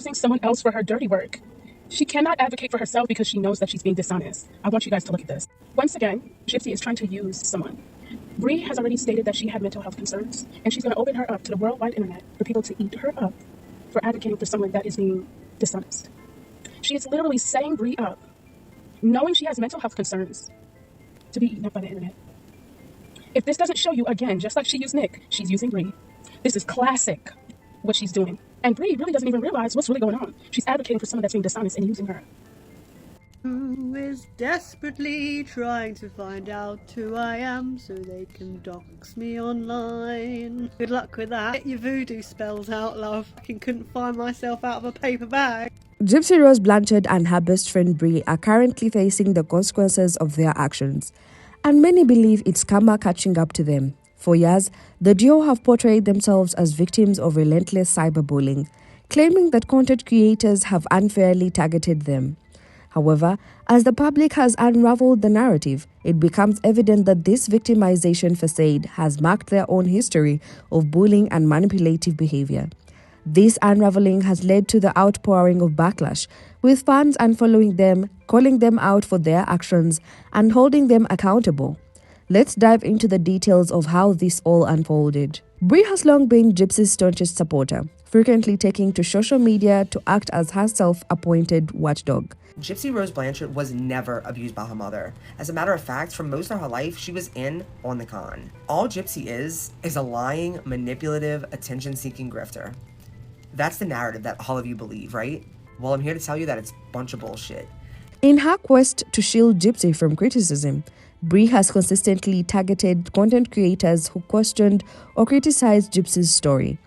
using someone else for her dirty work. She cannot advocate for herself because she knows that she's being dishonest. I want you guys to look at this. Once again, Gypsy is trying to use someone. Bree has already stated that she had mental health concerns, and she's going to open her up to the worldwide internet for people to eat her up for advocating for someone that is being dishonest. She is literally setting Bree up, knowing she has mental health concerns, to be eaten up by the internet. If this doesn't show you, again, just like she used Nick, she's using Bree. This is classic, what she's doing. And Bree really doesn't even realize what's really going on. She's advocating for someone that's being dishonest and using her. Who is desperately trying to find out who I am so they can dox me online. Good luck with that. Get your voodoo spells out, love. I couldn't find myself out of a paper bag. Gypsy-Rose Blanchard and her best friend Bree are currently facing the consequences of their actions, and many believe it's karma catching up to them. For years, the duo have portrayed themselves as victims of relentless cyberbullying, claiming that content creators have unfairly targeted them. However, as the public has unraveled the narrative, it becomes evident that this victimization facade has marked their own history of bullying and manipulative behavior. This unraveling has led to the outpouring of backlash, with fans unfollowing them, calling them out for their actions, and holding them accountable. Let's dive into the details of how this all unfolded. Bree has long been Gypsy's staunchest supporter, frequently taking to social media to act as her self-appointed watchdog. Gypsy-Rose Blanchard was never abused by her mother. As a matter of fact, for most of her life, she was in on the con. All Gypsy is a lying, manipulative, attention-seeking grifter. That's the narrative that all of you believe, right? Well, I'm here to tell you that it's a bunch of bullshit. In her quest to shield Gypsy from criticism, Bree has consistently targeted content creators who questioned or criticized Gypsy's story,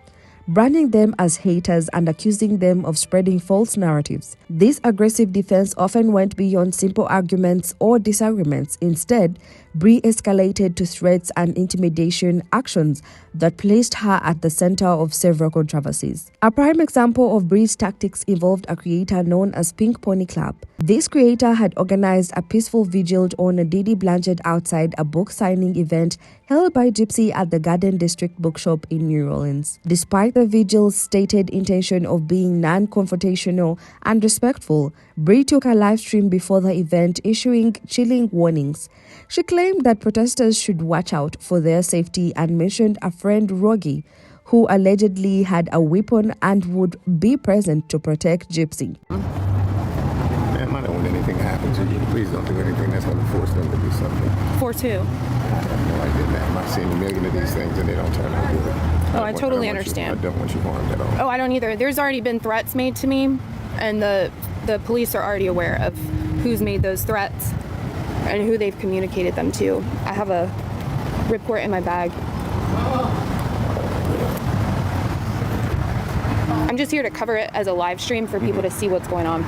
branding them as haters and accusing them of spreading false narratives. This aggressive defense often went beyond simple arguments or disagreements. Instead, Bree escalated to threats and intimidation actions that placed her at the center of several controversies. A prime example of Bree's tactics involved a creator known as Pink Pony Club. This creator had organized a peaceful vigil on a Didi Blanchard outside a book signing event held by Gypsy at the Garden District Bookshop in New Orleans. Despite the vigil's stated intention of being non-confrontational and respectful, Bree took a live stream before the event, issuing chilling warnings. She claimed that protesters should watch out for their safety and mentioned a friend, Rogie, who allegedly had a weapon and would be present to protect Gypsy. Ma'am, I don't want anything to happen to you. Please don't do anything that's going to force them to do something. Force who? I have no idea, ma'am. I've seen a million of these things and they don't turn out good. Oh, I totally understand. I don't want you harmed at all. Oh, I don't either. There's already been threats made to me, and the police are already aware of who's made those threats and who they've communicated them to. I have a report in my bag. I'm just here to cover it as a live stream for people to see what's going on.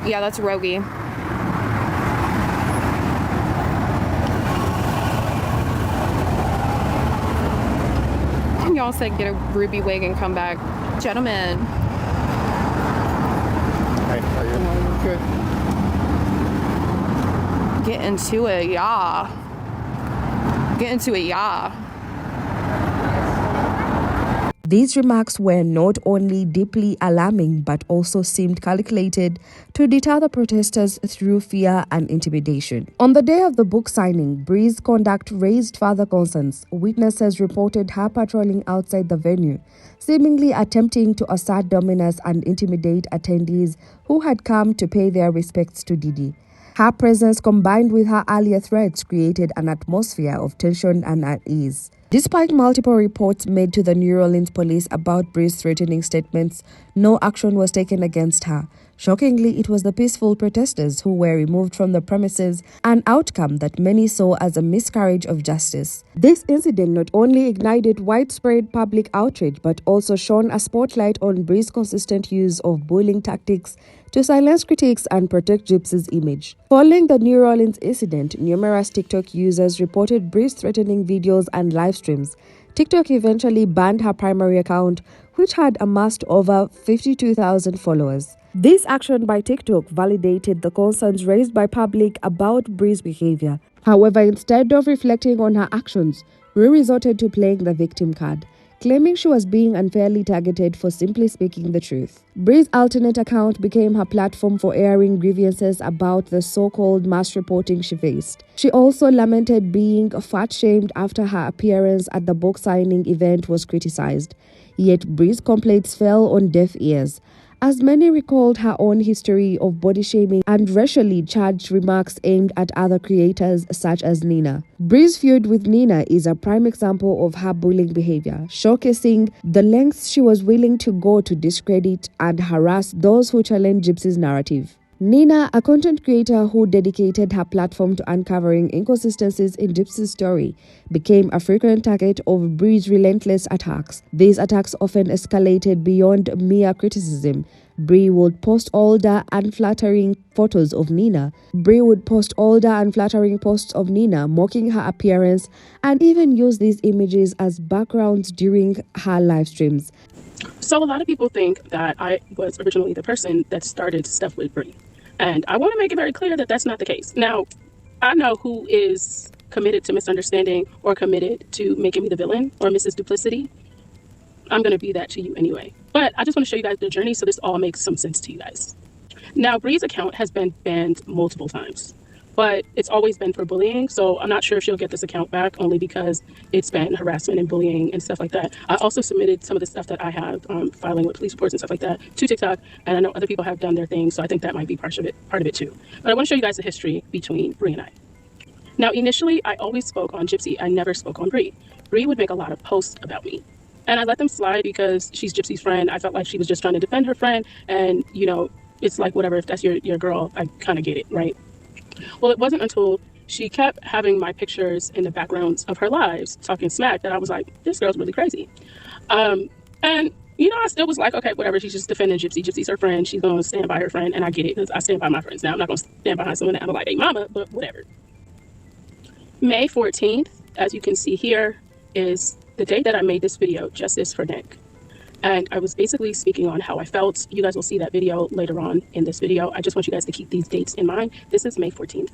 Yeah, that's Rogie. Y'all said get a ruby wig and come back. Gentlemen. Hey, how are you? Good. Get into it, yeah. Get into it, yeah. These remarks were not only deeply alarming but also seemed calculated to deter the protesters through fear and intimidation. On the day of the book signing, Bree's conduct raised further concerns. Witnesses reported her patrolling outside the venue, seemingly attempting to assert dominance and intimidate attendees who had come to pay their respects to Didi. Her presence, combined with her earlier threats, created an atmosphere of tension and unease. Despite multiple reports made to the New Orleans police about Bree's threatening statements, no action was taken against her. Shockingly, it was the peaceful protesters who were removed from the premises, an outcome that many saw as a miscarriage of justice. This incident not only ignited widespread public outrage but also shone a spotlight on Bree's consistent use of bullying tactics to silence critics and protect Gypsy's image. Following the New Orleans incident, numerous TikTok users reported Bree's threatening videos and live streams. TikTok eventually banned her primary account, which had amassed over 52,000 followers. This action by TikTok validated the concerns raised by public about Bree's behavior. However, instead of reflecting on her actions, Bree resorted to playing the victim card, claiming she was being unfairly targeted for simply speaking the truth. Bree's alternate account became her platform for airing grievances about the so-called mass reporting she faced. She also lamented being fat-shamed after her appearance at the book signing event was criticized. Yet Bree's complaints fell on deaf ears, as many recalled her own history of body shaming and racially charged remarks aimed at other creators such as Nina. Bree's feud with Nina is a prime example of her bullying behavior, showcasing the lengths she was willing to go to discredit and harass those who challenge Gypsy's narrative. Nina, a content creator who dedicated her platform to uncovering inconsistencies in Gypsy's story, became a frequent target of Bree's relentless attacks. These attacks often escalated beyond mere criticism. Bree would post older, unflattering photos of Nina. Bree would post older, unflattering posts of Nina, mocking her appearance, and even use these images as backgrounds during her live streams. So a lot of people think that I was originally the person that started stuff with Bree. And I want to make it very clear that that's not the case. Now, I know who is committed to misunderstanding or committed to making me the villain or Mrs. Duplicity. I'm going to be that to you anyway. But I just want to show you guys the journey so this all makes some sense to you guys. Now, Bree's account has been banned multiple times, but it's always been for bullying. So I'm not sure if she'll get this account back, only because it's been harassment and bullying and stuff like that. I also submitted some of the stuff that I have, filing with police reports and stuff like that, to TikTok. And I know other people have done their thing. So I think that might be part of it too. But I want to show you guys the history between Bree and I. Now, initially, I always spoke on Gypsy. I never spoke on Bree. Bree would make a lot of posts about me. And I let them slide because she's Gypsy's friend. I felt like she was just trying to defend her friend. And, you know, it's like, whatever, if that's your girl, I kind of get it, right? Well, it wasn't until she kept having my pictures in the backgrounds of her lives talking smack that I was like, this girl's really crazy. And, you know, I still was like, okay, whatever. She's just defending Gypsy. Gypsy's her friend. She's going to stand by her friend. And I get it because I stand by my friends. Now, I'm not going to stand behind someone that I'm like, hey, mama, but whatever. May 14th, as you can see here, is the day that I made this video, Justice for Nick. And I was basically speaking on how I felt. You guys will see that video later on in this video. I just want you guys to keep these dates in mind. This is May 14th.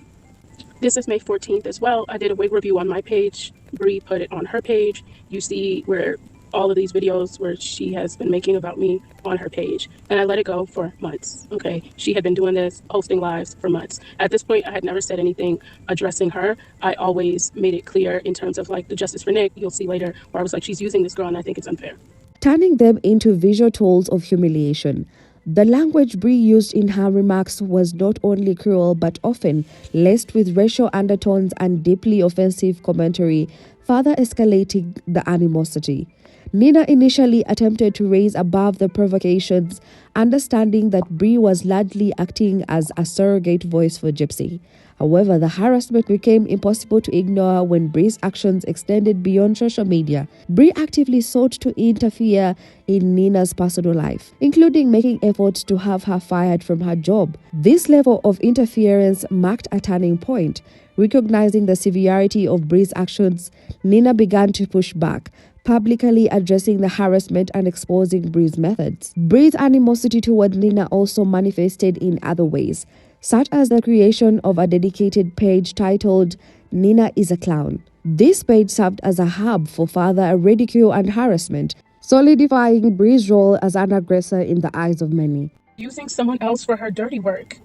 This is May 14th as well. I did a wig review on my page. Bree put it on her page. You see where all of these videos where she has been making about me on her page. And I let it go for months, okay? She had been doing this, posting lives for months. At this point, I had never said anything addressing her. I always made it clear in terms of like the Justice for Nick, you'll see later, where I was like, she's using this girl and I think it's unfair. Turning them into visual tools of humiliation. The language Bree used in her remarks was not only cruel but often laced with racial undertones and deeply offensive commentary, further escalating the animosity. Nina initially attempted to raise above the provocations, understanding that Bree was largely acting as a surrogate voice for Gypsy. However, the harassment became impossible to ignore when Bree's actions extended beyond social media. Bree actively sought to interfere in Nina's personal life, including making efforts to have her fired from her job. This level of interference marked a turning point. Recognizing the severity of Bree's actions, Nina began to push back, publicly addressing the harassment and exposing Bree's methods. Bree's animosity toward Nina also manifested in other ways, such as the creation of a dedicated page titled Nina is a Clown. This page served as a hub for further ridicule and harassment, solidifying Bree's role as an aggressor in the eyes of many. Using someone else for her dirty work.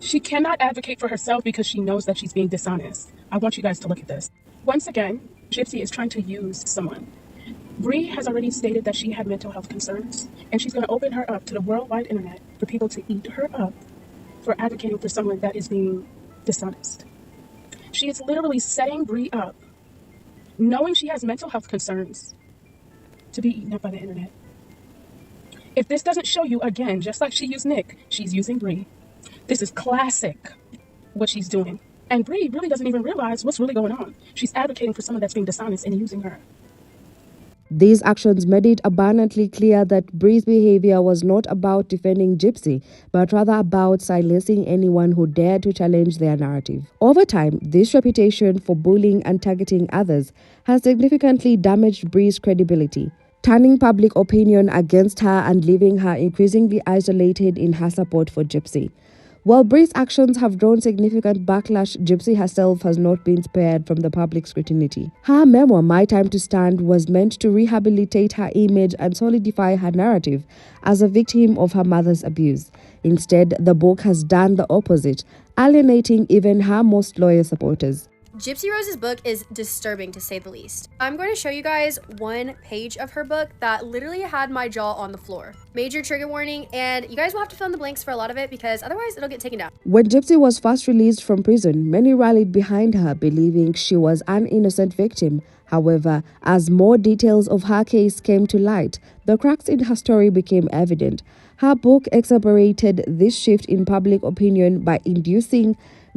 She cannot advocate for herself because she knows that she's being dishonest. I want you guys to look at this. Once again, Gypsy is trying to use someone. Bree has already stated that she had mental health concerns, and she's going to open her up to the worldwide internet for people to eat her up for advocating for someone that is being dishonest. She is literally setting Bree up, knowing she has mental health concerns, to be eaten up by the internet. If this doesn't show you, again, just like she used Nick, she's using Bree. This is classic, what she's doing. And Bree really doesn't even realize what's really going on. She's advocating for someone that's being dishonest and using her. These actions made it abundantly clear that Bree's behavior was not about defending Gypsy, but rather about silencing anyone who dared to challenge their narrative. Over time, this reputation for bullying and targeting others has significantly damaged Bree's credibility, turning public opinion against her and leaving her increasingly isolated in her support for Gypsy. While Bree's actions have drawn significant backlash, Gypsy herself has not been spared from the public scrutiny. Her memoir, My Time to Stand, was meant to rehabilitate her image and solidify her narrative as a victim of her mother's abuse. Instead, the book has done the opposite, alienating even her most loyal supporters. Gypsy Rose's book is disturbing, to say the least. I'm going to show you guys one page of her book that literally had my jaw on the floor. Major trigger warning, and you guys will have to fill in the blanks for a lot of it because otherwise it'll get taken down. When Gypsy was first released from prison, many rallied behind her, believing she was an innocent victim. However, as more details of her case came to light, the cracks in her story became evident. Her book exacerbated this shift in public opinion by inducing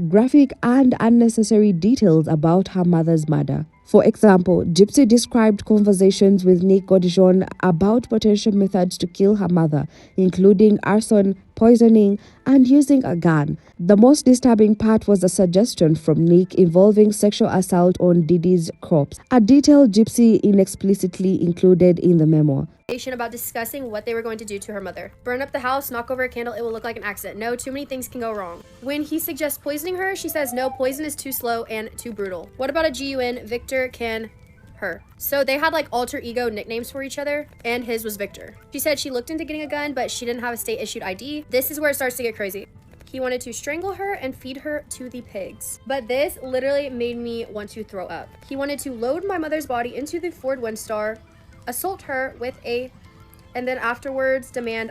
graphic and unnecessary details about her mother's murder. For example, Gypsy described conversations with Nick Godijon about potential methods to kill her mother, including arson, poisoning, and using a gun. The most disturbing part was a suggestion from Nick involving sexual assault on Didi's corpse, a detail Gypsy inexplicitly included in the memoir. About discussing what they were going to do to her mother. Burn up the house, knock over a candle, it will look like an accident. No, too many things can go wrong. When he suggests poisoning her, she says no, poison is too slow and too brutal. What about a GUN? Victor can her. So they had like alter ego nicknames for each other, and his was Victor. She said she looked into getting a gun, but she didn't have a state issued ID. This is where it starts to get crazy. He wanted to strangle her and feed her to the pigs. But this literally made me want to throw up. He wanted to load my mother's body into the Ford Windstar, assault her with and then afterwards demand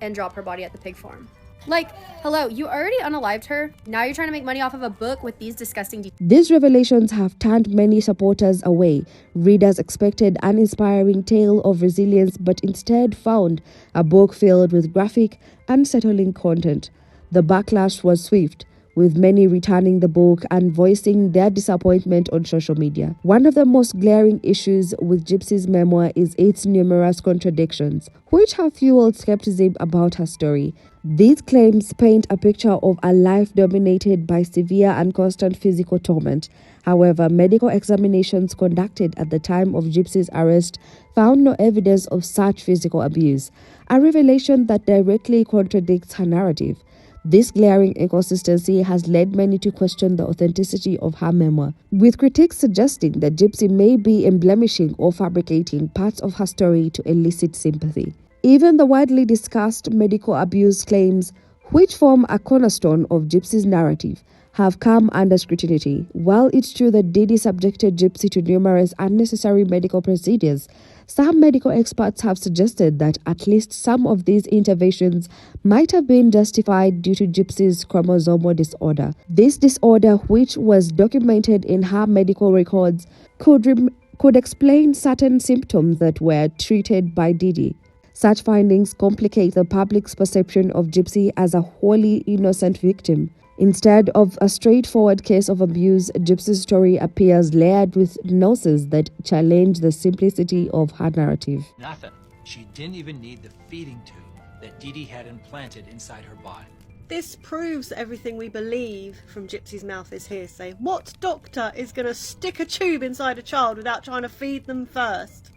and drop her body at the pig farm. Like, hello, you already unalived her. Now you're trying to make money off of a book with these disgusting details. These revelations have turned many supporters away. Readers expected an inspiring tale of resilience, but instead found a book filled with graphic, unsettling content. The backlash was swift, with many returning the book and voicing their disappointment on social media. One of the most glaring issues with Gypsy's memoir is its numerous contradictions, which have fueled skepticism about her story. These claims paint a picture of a life dominated by severe and constant physical torment. However, medical examinations conducted at the time of Gypsy's arrest found no evidence of such physical abuse, a revelation that directly contradicts her narrative. This glaring inconsistency has led many to question the authenticity of her memoir, with critics suggesting that Gypsy may be embellishing or fabricating parts of her story to elicit sympathy. Even the widely discussed medical abuse claims, which form a cornerstone of Gypsy's narrative, have come under scrutiny. While it's true that Didi subjected Gypsy to numerous unnecessary medical procedures, some medical experts have suggested that at least some of these interventions might have been justified due to Gypsy's chromosomal disorder. This disorder, which was documented in her medical records, could explain certain symptoms that were treated by Didi. Such findings complicate the public's perception of Gypsy as a wholly innocent victim. Instead of a straightforward case of abuse, Gypsy's story appears layered with nuances that challenge the simplicity of her narrative. Nothing. She didn't even need the feeding tube that Didi had implanted inside her body. This proves everything we believe from Gypsy's mouth is hearsay. What doctor is going to stick a tube inside a child without trying to feed them first?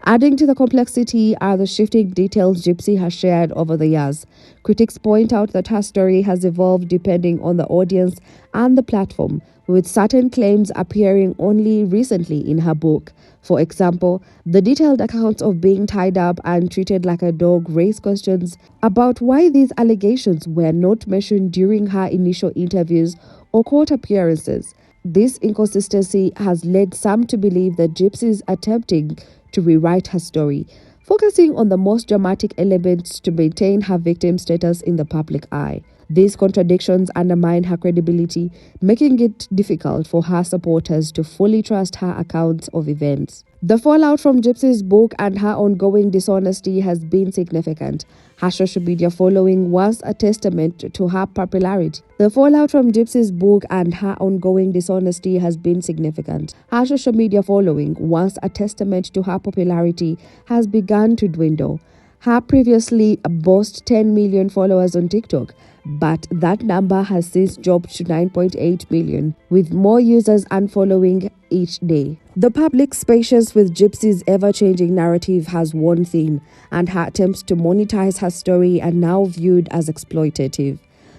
Adding to the complexity are the shifting details Gypsy has shared over the years. Critics point out that her story has evolved depending on the audience and the platform, with certain claims appearing only recently in her book. For example, the detailed accounts of being tied up and treated like a dog raise questions about why these allegations were not mentioned during her initial interviews or court appearances. This inconsistency has led some to believe that Gypsy is attempting to rewrite her story, focusing on the most dramatic elements to maintain her victim status in the public eye. These contradictions undermine her credibility, making it difficult for her supporters to fully trust her accounts of events. The fallout from Gypsy's book and her ongoing dishonesty has been significant. Her social media following was a testament to her popularity. The fallout from Gypsy's book and her ongoing dishonesty has been significant. Her social media following, once a testament to her popularity, has begun to dwindle. Her previously boast 10 million followers on TikTok but that number has since dropped to 9.8 million, with more users unfollowing each day. The public's patience with Gypsy's ever-changing narrative has worn thin, and her attempts to monetize her story are now viewed as exploitative.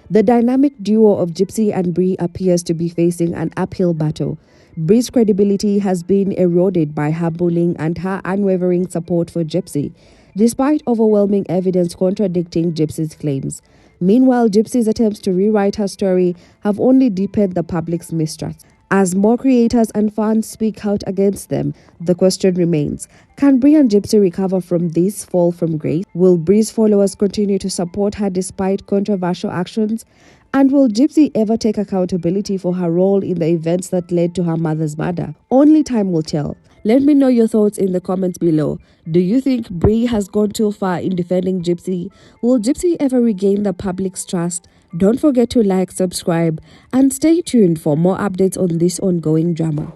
The dynamic duo of Gypsy and Bree appears to be facing an uphill battle. Bree's credibility has been eroded by her bullying and her unwavering support for Gypsy, despite overwhelming evidence contradicting Gypsy's claims. Meanwhile, Gypsy's attempts to rewrite her story have only deepened the public's mistrust. As more creators and fans speak out against them, the question remains, can Bree and Gypsy recover from this fall from grace? Will Bree's followers continue to support her despite controversial actions? And will Gypsy ever take accountability for her role in the events that led to her mother's murder? Only time will tell. Let me know your thoughts in the comments below. Do you think Bree has gone too far in defending Gypsy? Will Gypsy ever regain the public's trust? Don't forget to like, subscribe, and stay tuned for more updates on this ongoing drama.